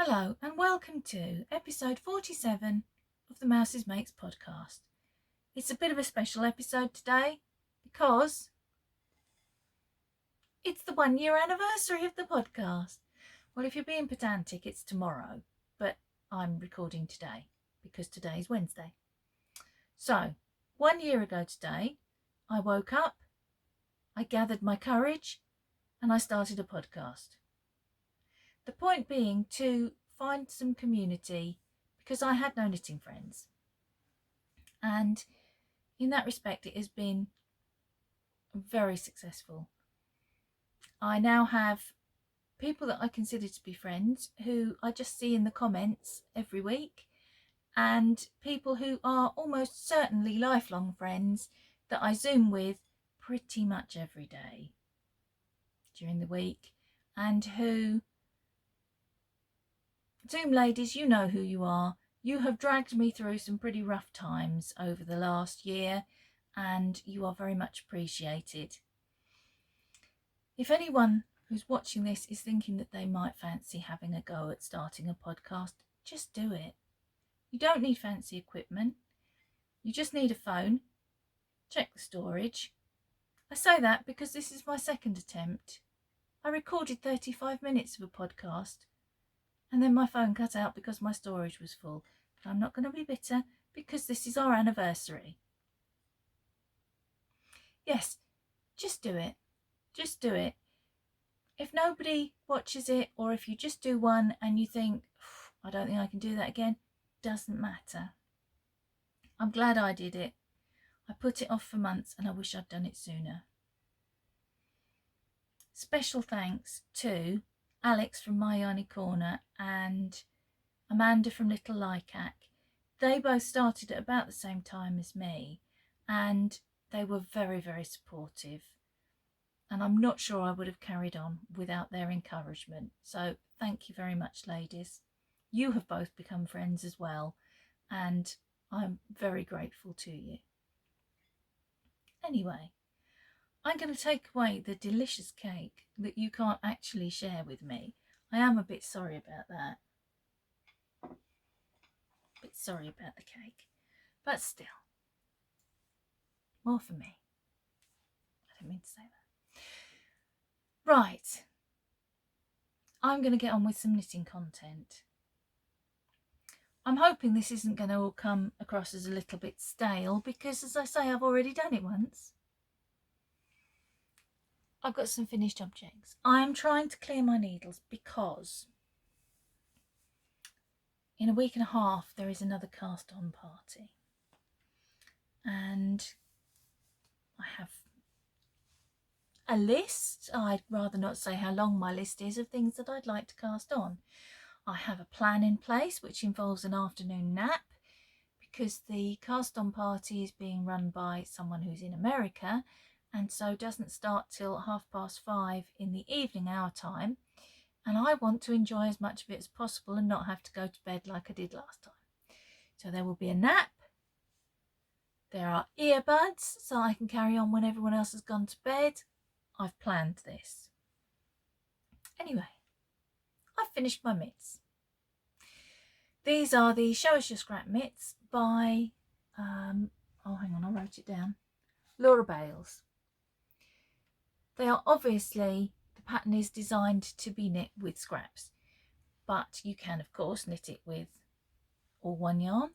Hello and welcome to episode 47 of the Mousewitch podcast. It's a bit of a special episode today because it's the 1 year anniversary of the podcast. Well, if you're being pedantic, it's tomorrow, but I'm recording today because today is Wednesday. So, 1 year ago today, I woke up, I gathered my courage, and I started a podcast. The point being to find some community because I had no knitting friends. And in that respect, it has been very successful. I now have people that I consider to be friends who I just see in the comments every week, and people who are almost certainly lifelong friends that I Zoom with pretty much every day during the week, and who, Zoom ladies, you know who you are. You have dragged me through some pretty rough times over the last year, and you are very much appreciated. If anyone who's watching this is thinking that they might fancy having a go at starting a podcast, just do it. You don't need fancy equipment. You just need a phone. Check the storage. I say that because this is my second attempt. I recorded 35 minutes of a podcast and then my phone cut out because my storage was full. But I'm not going to be bitter because this is our anniversary. Yes, just do it. Just do it. If nobody watches it, or if you just do one and you think, I don't think I can do that again, doesn't matter. I'm glad I did it. I put it off for months and I wish I'd done it sooner. Special thanks to Alex from My Yarny Corner and Amanda from Little Lycac. They both started at about the same time as me, and they were very, very supportive. And I'm not sure I would have carried on without their encouragement. So thank you very much, ladies. You have both become friends as well, and I'm very grateful to you. Anyway, I'm going to take away the delicious cake that you can't actually share with me. I am a bit sorry about that. A bit sorry about the cake. But still, more for me. I didn't mean to say that. Right. I'm going to get on with some knitting content. I'm hoping this isn't going to all come across as a little bit stale because, as I say, I've already done it once. I've got some finished objects. I am trying to clear my needles because in a week and a half there is another cast on party. And I have a list. I'd rather not say how long my list is of things that I'd like to cast on. I have a plan in place which involves an afternoon nap because the cast on party is being run by someone who's in America and so doesn't start till 5:30 in the evening our time, and I want to enjoy as much of it as possible and not have to go to bed like I did last time. So there will be a nap. There are earbuds so I can carry on when everyone else has gone to bed. I've planned this. Anyway, I've finished my mitts. These are the Show Us Your Scrap mitts by, hang on, I wrote it down, Laura Bales. They are obviously, the pattern is designed to be knit with scraps, but you can of course knit it with all one yarn,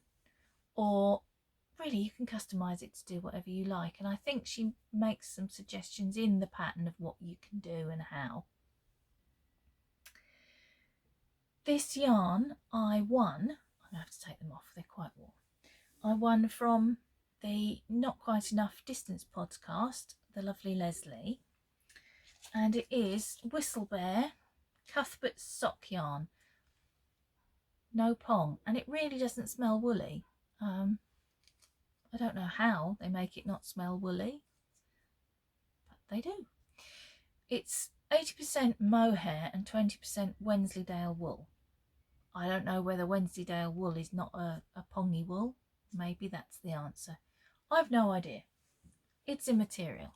or really you can customise it to do whatever you like, and I think she makes some suggestions in the pattern of what you can do and how. This yarn I won, I'm going to have to take them off, they're quite warm. I won from the Not Quite Enough Distance podcast, the lovely Leslie, and it is Whistlebear Cuthbert sock yarn, no pong, and it really doesn't smell woolly. I don't know how they make it not smell woolly, but they do. It's 80% mohair and 20% Wensleydale wool. I don't know whether Wensleydale wool is not a pongy wool. Maybe that's the answer. I've no idea. It's immaterial.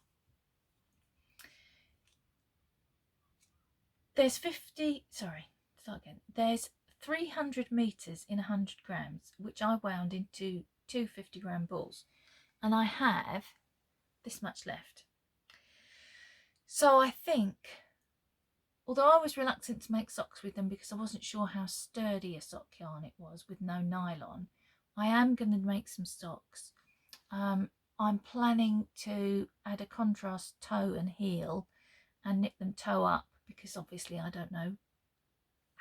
There's 30 300 meters in 100 grams, which I wound into two 50-gram balls, and I have this much left. So I think, although I was reluctant to make socks with them because I wasn't sure how sturdy a sock yarn it was with no nylon, I am going to make some socks. I'm planning to add a contrast toe and heel and knit them toe up, because obviously I don't know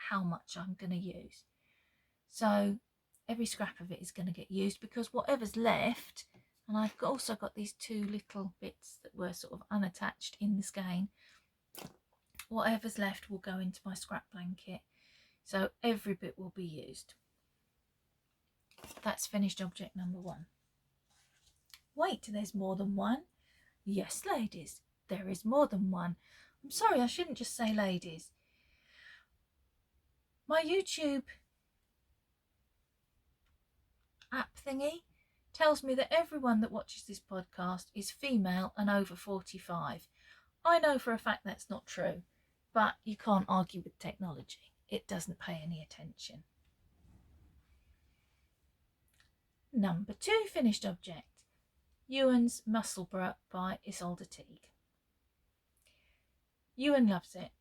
how much I'm going to use. So every scrap of it is going to get used, because whatever's left, and I've also got these two little bits that were sort of unattached in the skein, whatever's left will go into my scrap blanket. So every bit will be used. That's finished object number 1. Wait, there's more than one. Yes, ladies, there is more than one. I'm sorry, I shouldn't just say ladies. My YouTube app thingy tells me that everyone that watches this podcast is female and over 45. I know for a fact that's not true, but you can't argue with technology. It doesn't pay any attention. Number 2 finished object. Ewan's Musselburgh by Isolde Teague. Ewan loves it.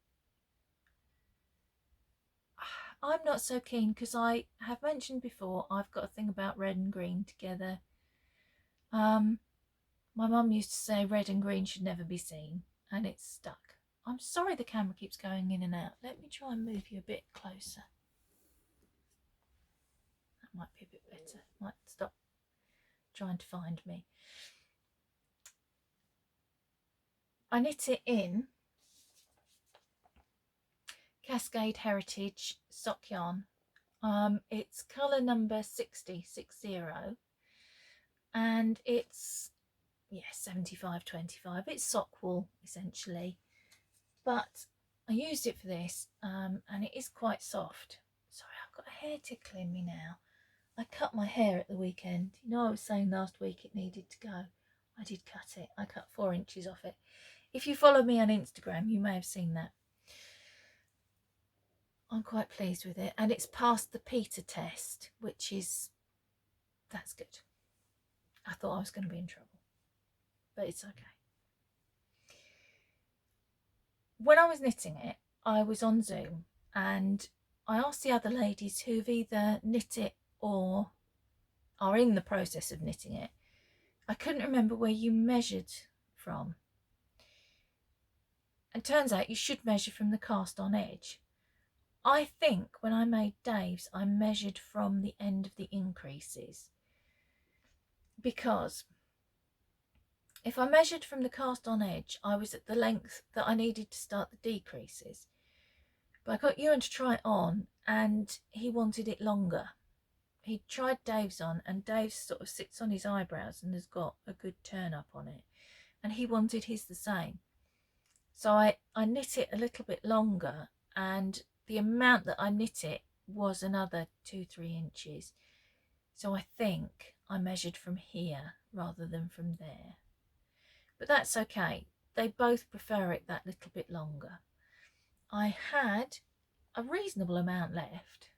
I'm not so keen, because I have mentioned before I've got a thing about red and green together. My mum used to say red and green should never be seen, and it's stuck. I'm sorry the camera keeps going in and out. Let me try and move you a bit closer. That might be a bit better. Might stop trying to find me. I knit it in Cascade Heritage sock yarn. It's colour number 60, and it's 75-25. It's sock wool essentially, but I used it for this, and it is quite soft. Sorry, I've got a hair tickling me now. I cut my hair at the weekend. You know, I was saying last week it needed to go. I did cut it. I cut 4 inches off it. If you follow me on Instagram, you may have seen that. I'm quite pleased with it, and it's passed the Peter test, that's good. I thought I was going to be in trouble, but it's okay. When I was knitting it, I was on Zoom, and I asked the other ladies who've either knit it or are in the process of knitting it. I couldn't remember where you measured from. And turns out you should measure from the cast on edge. I think when I made Dave's, I measured from the end of the increases, because if I measured from the cast on edge, I was at the length that I needed to start the decreases. But I got Ewan to try it on, and he wanted it longer. He tried Dave's on, and Dave's sort of sits on his eyebrows and has got a good turn up on it, and he wanted his the same. So I knit it a little bit longer, and the amount that I knit it was another 2-3 inches. So I think I measured from here rather than from there. But that's okay. They both prefer it that little bit longer. I had a reasonable amount left,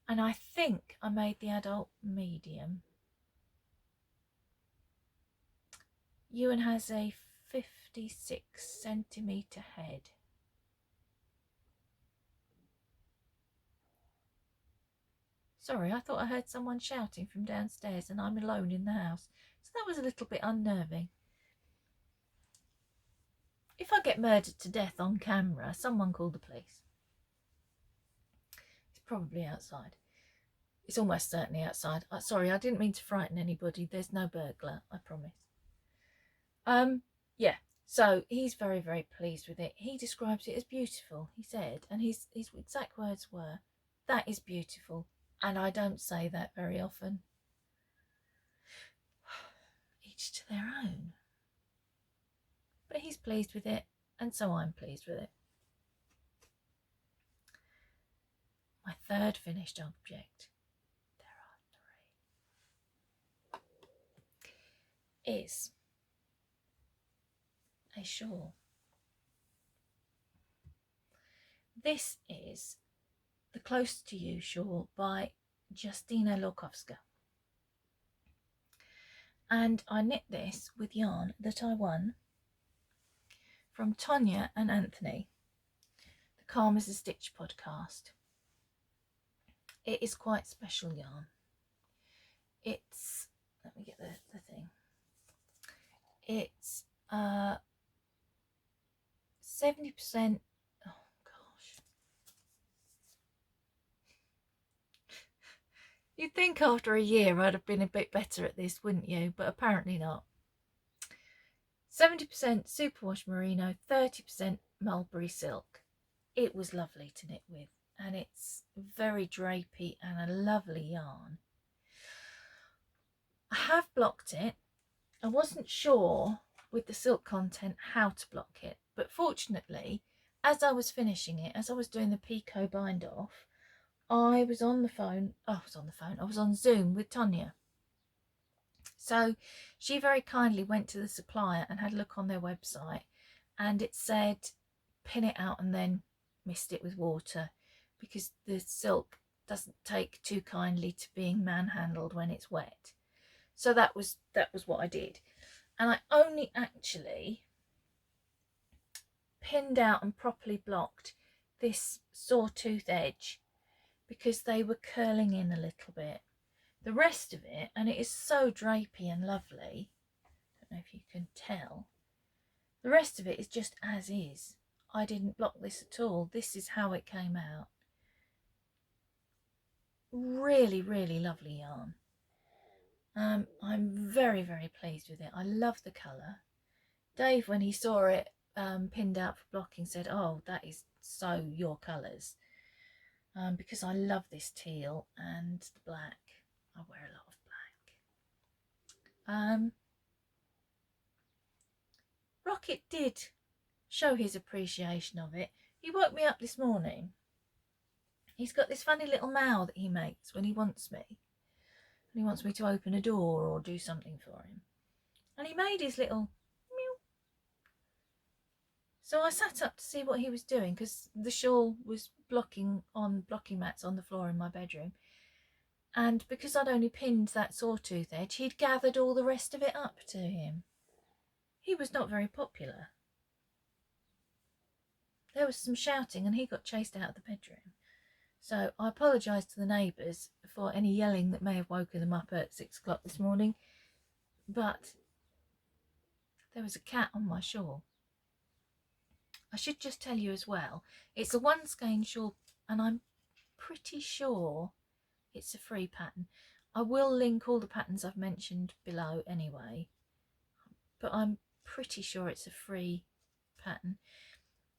and I think I made the adult medium. Ewan has a 56cm head. Sorry, I thought I heard someone shouting from downstairs, and I'm alone in the house, so that was a little bit unnerving. If I get murdered to death on camera, someone call the police. It's probably outside. It's almost certainly outside. Sorry, I didn't mean to frighten anybody. There's no burglar, I promise. Yeah, so he's very, very pleased with it. He describes it as beautiful, he said, and his exact words were, "That is beautiful," and I don't say that very often. Each to their own. But he's pleased with it, and so I'm pleased with it. My third finished object, there are 3, is a shawl. This is the Close to You shawl by Justina Lokowska. And I knit this with yarn that I won from Tonya and Anthony, the Calm as a Stitch podcast. It is quite special yarn. It's, let me get the thing. It's 70%, oh gosh. You'd think after a year I'd have been a bit better at this, wouldn't you? But apparently not. 70% superwash merino, 30% mulberry silk. It was lovely to knit with, and it's very drapey and a lovely yarn. I have blocked it. I wasn't sure with the silk content how to block it, but fortunately, as I was finishing it, as I was doing the picot bind off, I was on Zoom with Tonya. So she very kindly went to the supplier and had a look on their website, and it said pin it out and then mist it with water, because the silk doesn't take too kindly to being manhandled when it's wet. So that was what I did. And I only actually pinned out and properly blocked this sawtooth edge because they were curling in a little bit. The rest of it, and it is so drapey and lovely, I don't know if you can tell, the rest of it is just as is. I didn't block this at all. This is how it came out. Really, really lovely yarn. I'm very, very pleased with it. I love the colour. Dave, when he saw it pinned out for blocking, said, "Oh, that is so your colours," because I love this teal and the black. I wear a lot of black. Rocket did show his appreciation of it. He woke me up this morning. He's got this funny little meow that he makes when he wants me. And he wants me to open a door or do something for him. And he made his little meow. So I sat up to see what he was doing, because the shawl was blocking mats on the floor in my bedroom. And because I'd only pinned that sawtooth edge, he'd gathered all the rest of it up to him. He was not very popular. There was some shouting and he got chased out of the bedroom. So I apologise to the neighbours for any yelling that may have woken them up at 6 o'clock this morning, but there was a cat on my shawl. I should just tell you as well, it's a one skein shawl and I'm pretty sure it's a free pattern. I will link all the patterns I've mentioned below anyway, but I'm pretty sure it's a free pattern.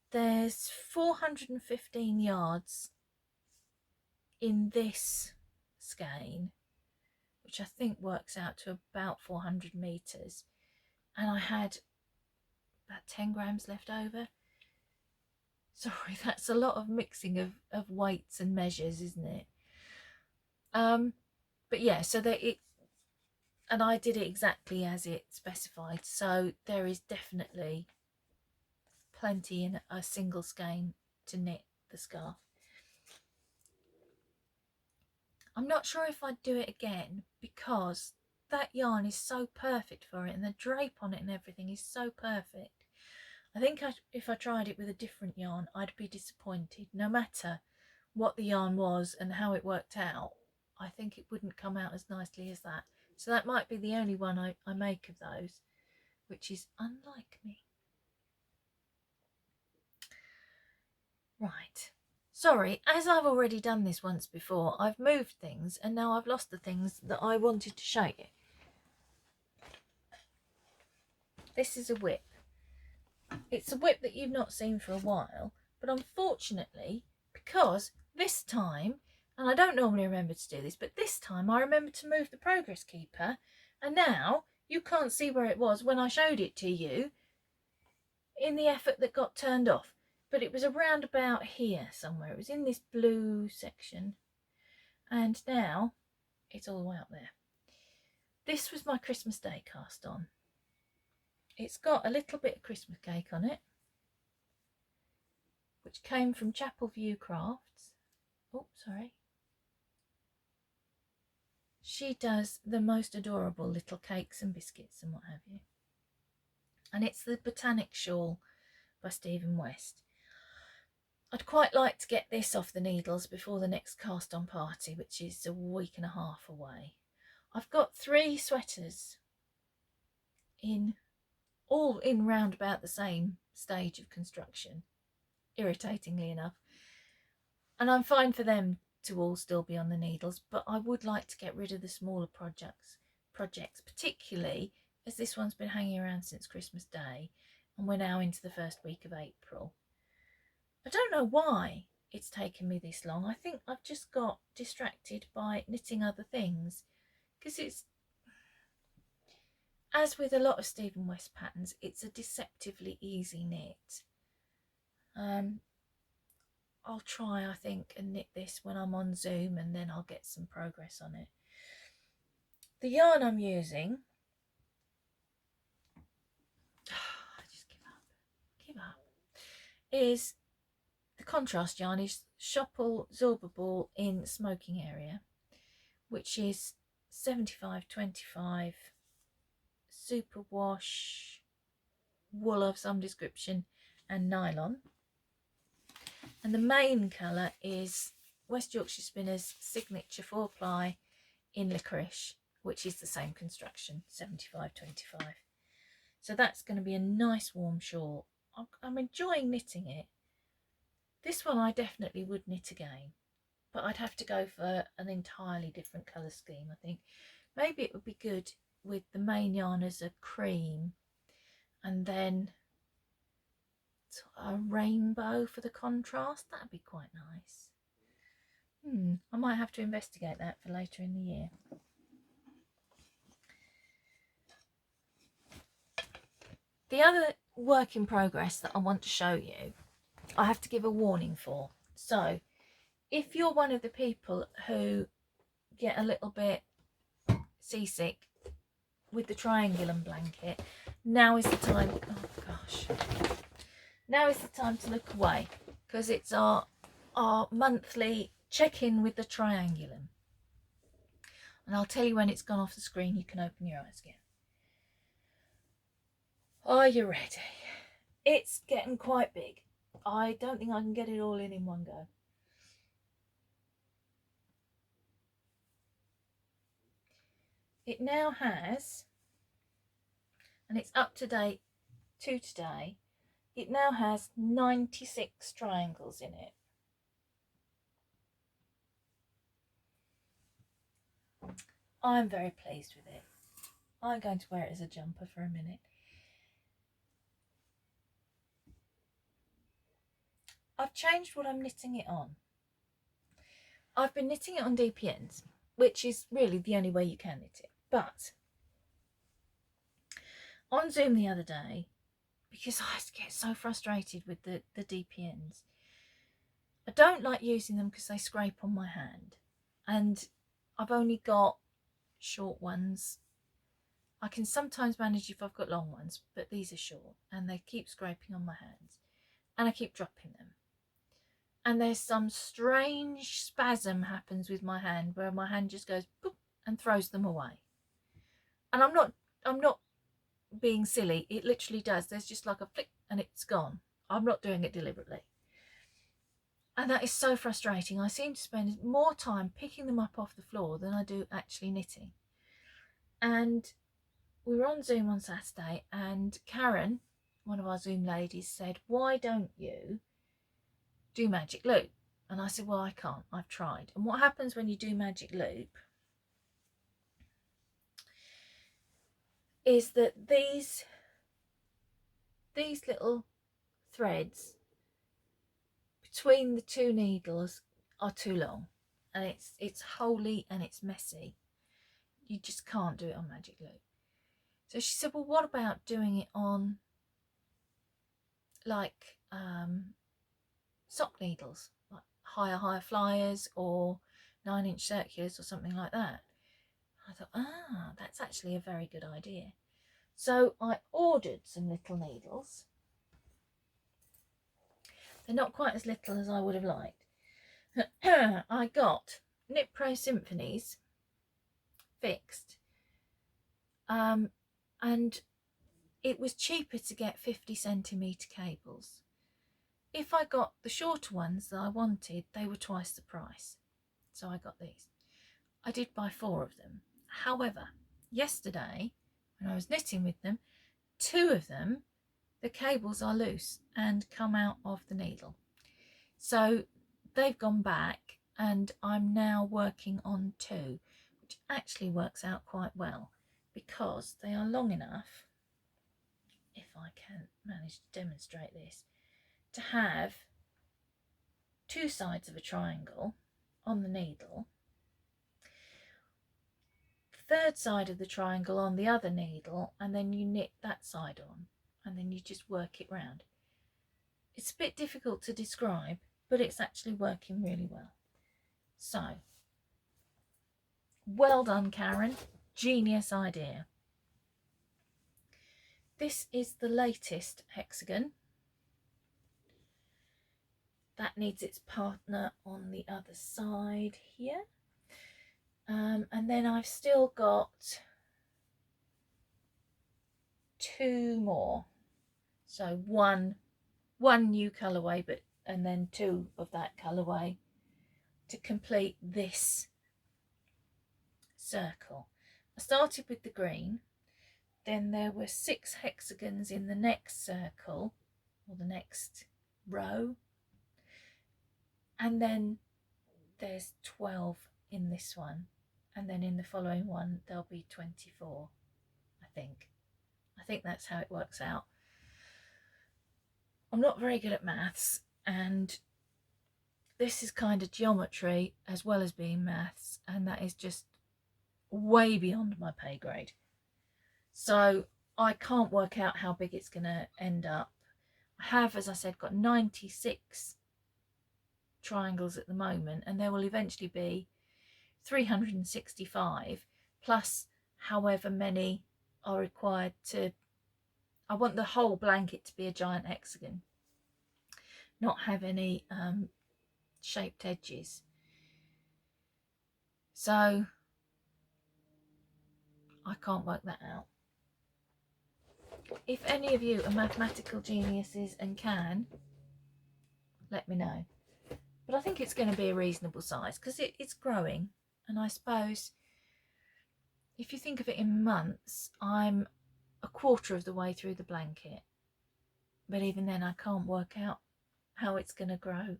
There's 415 yards in this skein, which I think works out to about 400 metres, and I had about 10 grams left over. Sorry, that's a lot of mixing of weights and measures, isn't it? But yeah, so and I did it exactly as it specified, so there is definitely plenty in a single skein to knit the scarf. I'm not sure if I'd do it again, because that yarn is so perfect for it, and the drape on it and everything is so perfect. I think if I tried it with a different yarn, I'd be disappointed. No matter what the yarn was and how it worked out, I think it wouldn't come out as nicely as that. So that might be the only one I make of those, which is unlike me. Right. Sorry, as I've already done this once before, I've moved things and now I've lost the things that I wanted to show you. This is a whip. It's a whip that you've not seen for a while, but unfortunately, because this time, and I don't normally remember to do this, but this time I remembered to move the progress keeper, and now you can't see where it was when I showed it to you in the effort that got turned off. But it was around about here somewhere. It was in this blue section. And now it's all the way up there. This was my Christmas Day cast on. It's got a little bit of Christmas cake on it, which came from Chapel View Crafts. Oh, sorry. She does the most adorable little cakes and biscuits and what have you. And it's the Botanic Shawl by Stephen West. I'd quite like to get this off the needles before the next cast on party, which is a week and a half away. I've got 3 sweaters all in round about the same stage of construction, irritatingly enough. And I'm fine for them to all still be on the needles, but I would like to get rid of the smaller projects, particularly as this one's been hanging around since Christmas Day and we're now into the first week of April. I don't know why it's taken me this long. I think I've just got distracted by knitting other things, because it's, as with a lot of Stephen West patterns, it's a deceptively easy knit. I'll try, I think, and knit this when I'm on Zoom, and then I'll get some progress on it. The yarn I'm using, I just give up, is the contrast yarn is Shopple Zorba Ball in Smoking Area, which is 75-25 superwash wool of some description and nylon. And the main colour is West Yorkshire Spinners Signature 4-ply in Licorice, which is the same construction, 75-25. So that's going to be a nice warm shawl. I'm enjoying knitting it. This one I definitely would knit again, but I'd have to go for an entirely different colour scheme, I think. Maybe it would be good with the main yarn as a cream and then a rainbow for the contrast. That'd be quite nice. I might have to investigate that for later in the year. The other work in progress that I want to show you, I have to give a warning for. So if you're one of the people who get a little bit seasick with the triangulum blanket, now is the time, oh gosh, now is the time to look away, because it's our monthly check-in with the triangulum. And I'll tell you when it's gone off the screen, you can open your eyes again. Are you ready? It's getting quite big. I don't think I can get it all in one go. It now has, and it's up to date to today, it now has 96 triangles in it. I'm very pleased with it. I'm going to wear it as a jumper for a minute. I've changed what I'm knitting it on. I've been knitting it on DPNs, which is really the only way you can knit it. But on Zoom the other day, because I get so frustrated with the DPNs, I don't like using them because they scrape on my hand, and I've only got short ones. I can sometimes manage if I've got long ones, but these are short and they keep scraping on my hands and I keep dropping them. And there's some strange spasm happens with my hand where my hand just goes boop and throws them away. And I'm not being silly, it literally does. There's just like a flick and it's gone. I'm not doing it deliberately. And that is so frustrating. I seem to spend more time picking them up off the floor than I do actually knitting. And we were on Zoom on Saturday and Karen, one of our Zoom ladies, said, why don't you do magic loop? And I said, well, I can't, I've tried. And what happens when you do magic loop is that these little threads between the two needles are too long, and it's holey and it's messy. You just can't do it on magic loop. So she said, well, what about doing it on like sock needles, like higher flyers or 9-inch circulars or something like that? I thought, that's actually a very good idea. So I ordered some little needles. They're not quite as little as I would have liked, I got Knit Pro Symphonies fixed, and it was cheaper to get 50cm cables. If I got the shorter ones that I wanted, they were twice the price. So I got these. I did buy 4 of them. However, yesterday, when I was knitting with them, 2 of them, the cables are loose and come out of the needle. So they've gone back and I'm now working on 2, which actually works out quite well because they are long enough, if I can manage to demonstrate this, to have 2 sides of a triangle on the needle, the 3rd side of the triangle on the other needle, and then you knit that side on and then you just work it round. It's a bit difficult to describe, but it's actually working really well. So, well done, Karen. Genius idea. This is the latest hexagon. That needs its partner on the other side here. And then I've still got 2 more. So one new colourway, and then 2 of that colourway to complete this circle. I started with the green, then there were 6 hexagons in the next circle, or the next row, and then there's 12 in this one, and then in the following one there'll be 24. I think that's how it works out. I'm not very good at maths, and this is kind of geometry as well as being maths, and that is just way beyond my pay grade. So I can't work out how big it's going to end up. I have, as I said, got 96 triangles at the moment, and there will eventually be 365 plus however many are required to. I want the whole blanket to be a giant hexagon, not have any shaped edges. So I can't work that out. If any of you are mathematical geniuses and can, let me know. But I think it's going to be a reasonable size because it's growing, and I suppose if you think of it in months, I'm a quarter of the way through the blanket, but even then I can't work out how it's going to grow,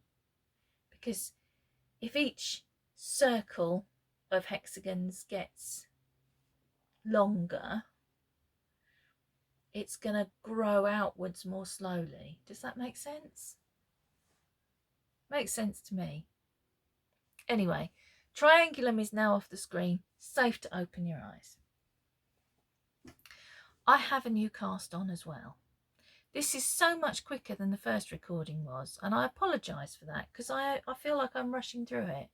because if each circle of hexagons gets longer, it's going to grow outwards more slowly. Does that make sense? Makes sense to me. Anyway, Triangulum is now off the screen. Safe to open your eyes. I have a new cast on as well. This is so much quicker than the first recording was, and I apologise for that because I feel like I'm rushing through it.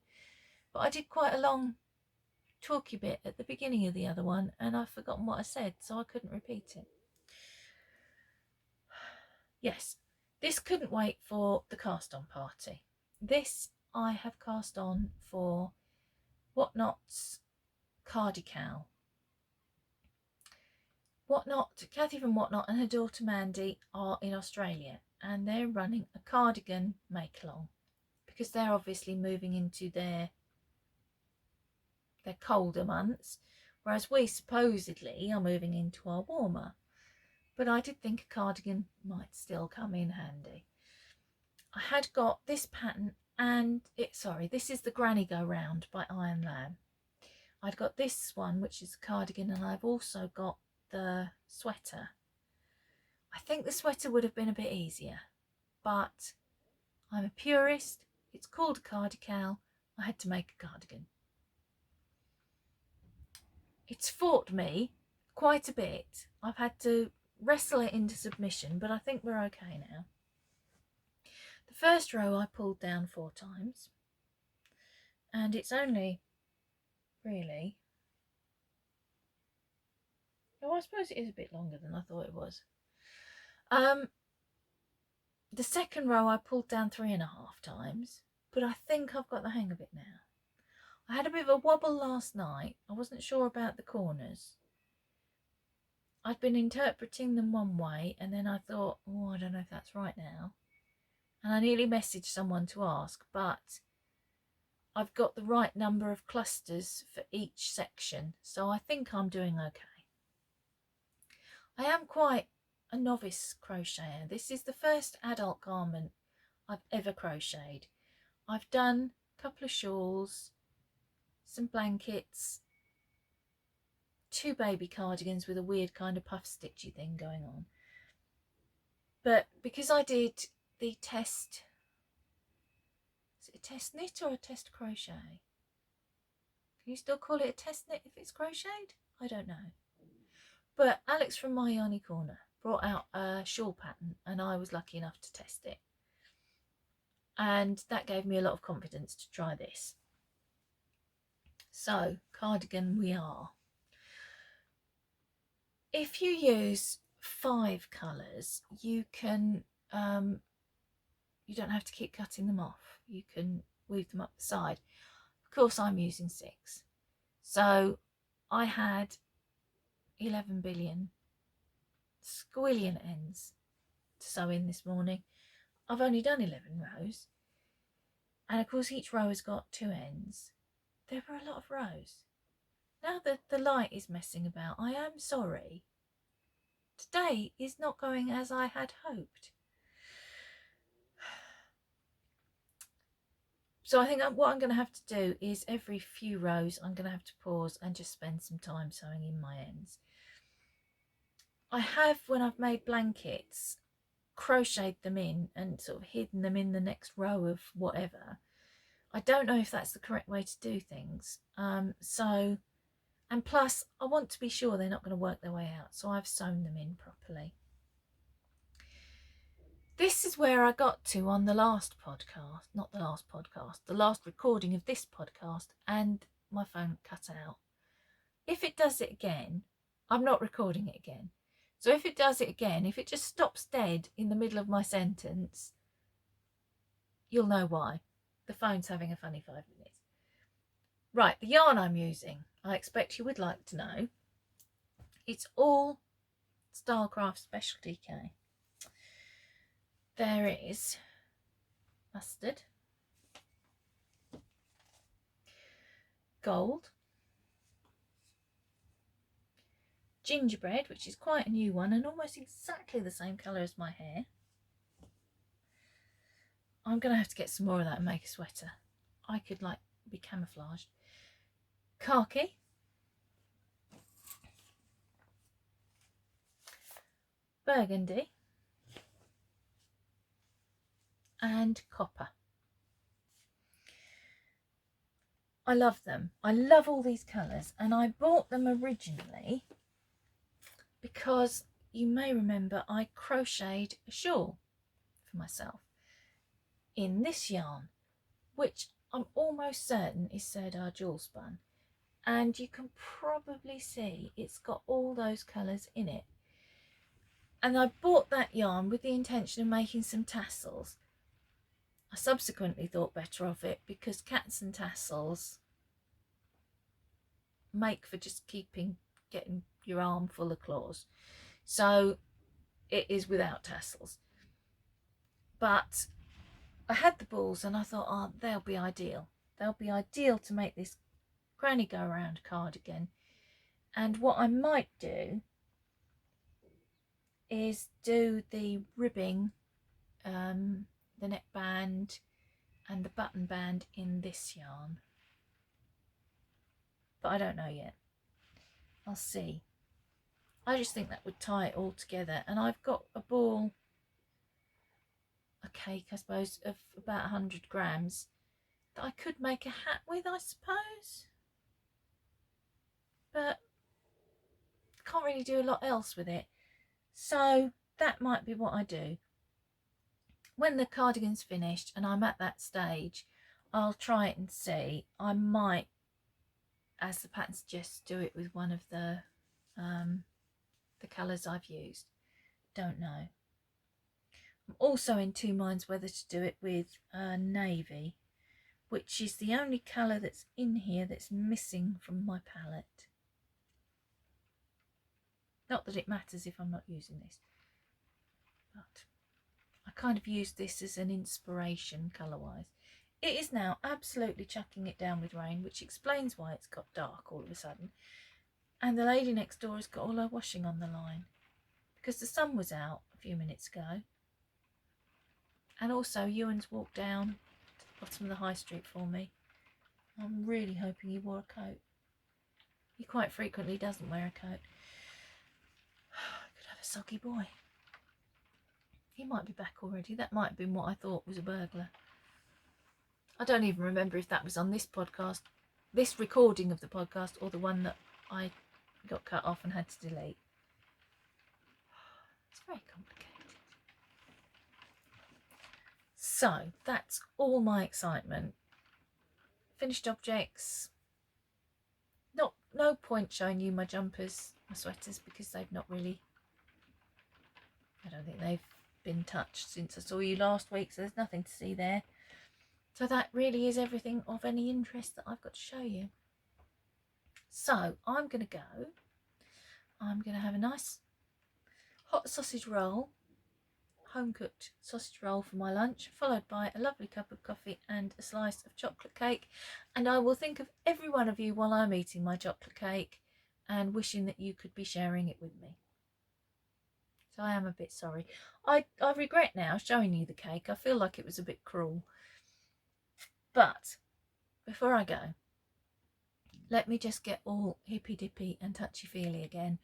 But I did quite a long talky bit at the beginning of the other one, and I've forgotten what I said, so I couldn't repeat it. Yes, this couldn't wait for the cast on party. This I have cast on for Whatnot's Cardical. Kathy from Whatnot and her daughter Mandy are in Australia, and they're running a cardigan make-along because they're obviously moving into their colder months, whereas we supposedly are moving into our warmer. But I did think a cardigan might still come in handy. I had got this pattern, and this is the Granny Go Round by Iron Lamb. I'd got this one, which is a cardigan, and I've also got the sweater. I think the sweater would have been a bit easier, but I'm a purist. It's called a cardical. I had to make a cardigan. It's fought me quite a bit. I've had to wrestle it into submission, but I think we're okay now. The first row I pulled down 4 times, and it's only really, I suppose it is a bit longer than I thought it was. The second row I pulled down 3.5 times, but I think I've got the hang of it now. I had a bit of a wobble last night. I wasn't sure about the corners. I'd been interpreting them one way, and then I thought, oh, I don't know if that's right now. And I nearly messaged someone to ask, but I've got the right number of clusters for each section, so I think I'm doing okay. I am quite a novice crocheter. This is the first adult garment I've ever crocheted. I've done a couple of shawls, some blankets, 2 baby cardigans with a weird kind of puff stitchy thing going on. But because I did the test, is it a test knit or a test crochet? Can you still call it a test knit if it's crocheted? I don't know. But Alex from My Yarny Corner brought out a shawl pattern and I was lucky enough to test it. And that gave me a lot of confidence to try this. So, cardigan we are. If you use 5 colours, you can, you don't have to keep cutting them off. You can weave them up the side. Of course, I'm using 6. So I had 11 billion squillion ends to sew in this morning. I've only done 11 rows. And of course, each row has got 2 ends. There were a lot of rows. Now that the light is messing about, I am sorry. Today is not going as I had hoped. So I think what I'm going to have to do is every few rows I'm going to have to pause and just spend some time sewing in my ends. I have, when I've made blankets, crocheted them in and sort of hidden them in the next row of whatever. I don't know if that's the correct way to do things. And plus I want to be sure they're not going to work their way out, so I've sewn them in properly. This is where I got to on the last podcast, not the last podcast, the last recording of this podcast, and my phone cut out. If it does it again, I'm not recording it again. So if it does it again, if it just stops dead in the middle of my sentence, you'll know why. The phone's having a funny 5 minutes. Right, the yarn I'm using, I expect you would like to know. It's all Stylecraft Specialty K. There is mustard, gold, gingerbread, which is quite a new one and almost exactly the same colour as my hair. I'm going to have to get some more of that and make a sweater. I could like be camouflaged. Khaki, burgundy, and copper. I love them. I love all these colours, and I bought them originally because you may remember I crocheted a shawl for myself in this yarn, which I'm almost certain is Serdar jewel spun, and you can probably see it's got all those colours in it. And I bought that yarn with the intention of making some tassels. I subsequently thought better of it because cats and tassels make for just getting your arm full of claws. So it is without tassels. But I had the balls and I thought, oh, they'll be ideal. They'll be ideal to make this granny go around cardigan. And what I might do is do the ribbing, the neckband and the button band in this yarn. But I don't know yet. I'll see. I just think that would tie it all together. And I've got a ball, a cake, I suppose, of about 100 grams that I could make a hat with, I suppose. But I can't really do a lot else with it. So that might be what I do. When the cardigan's finished and I'm at that stage, I'll try it and see. I might, as the pattern suggests, do it with one of the colours I've used. Don't know. I'm also in 2 minds whether to do it with navy, which is the only colour that's in here that's missing from my palette. Not that it matters if I'm not using this, but I kind of used this as an inspiration colour-wise. It is now absolutely chucking it down with rain, which explains why it's got dark all of a sudden. And the lady next door has got all her washing on the line because the sun was out a few minutes ago. And also Ewan's walked down to the bottom of the high street for me. I'm really hoping he wore a coat. He quite frequently doesn't wear a coat. I could have a soggy boy. He might be back already. That might have been what I thought was a burglar. I don't even remember if that was on this podcast, this recording of the podcast, or the one that I got cut off and had to delete. It's very complicated. So that's all my excitement. Finished objects. No point showing you my jumpers, my sweaters, because they've not really, I don't think they've been touched since I saw you last week, so there's nothing to see there. So that really is everything of any interest that I've got to show you. So I'm going to go. I'm going to have a nice hot sausage roll, home-cooked sausage roll for my lunch, followed by a lovely cup of coffee and a slice of chocolate cake. And I will think of every one of you while I'm eating my chocolate cake and wishing that you could be sharing it with me. So I am a bit sorry. I regret now showing you the cake. I feel like it was a bit cruel. But before I go, let me just get all hippy-dippy and touchy-feely again.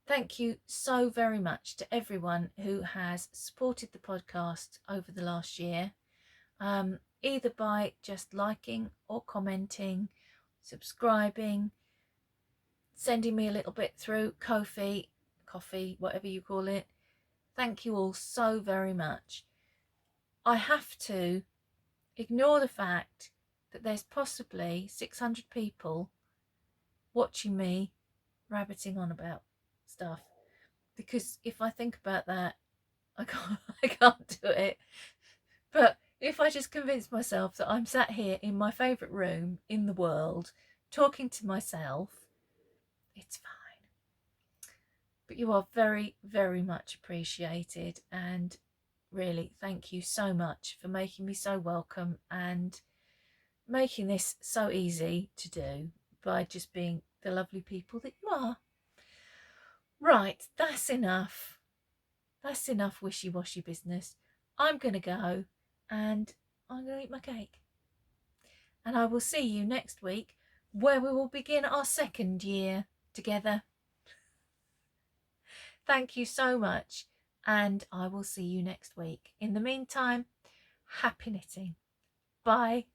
Thank you so very much to everyone who has supported the podcast over the last year, either by just liking or commenting, subscribing, sending me a little bit through Ko-fi, coffee, whatever you call it. Thank you all so very much. I have to ignore the fact that there's possibly 600 people watching me rabbiting on about stuff, because if I think about that, I can't do it. But if I just convince myself that I'm sat here in my favourite room in the world talking to myself, it's fine. But you are very, very much appreciated, and really thank you so much for making me so welcome and making this so easy to do by just being the lovely people that you are. Right, that's enough. That's enough wishy-washy business. I'm going to go and I'm going to eat my cake. And I will see you next week, where we will begin our second year together. Thank you so much, and I will see you next week. In the meantime, happy knitting. Bye.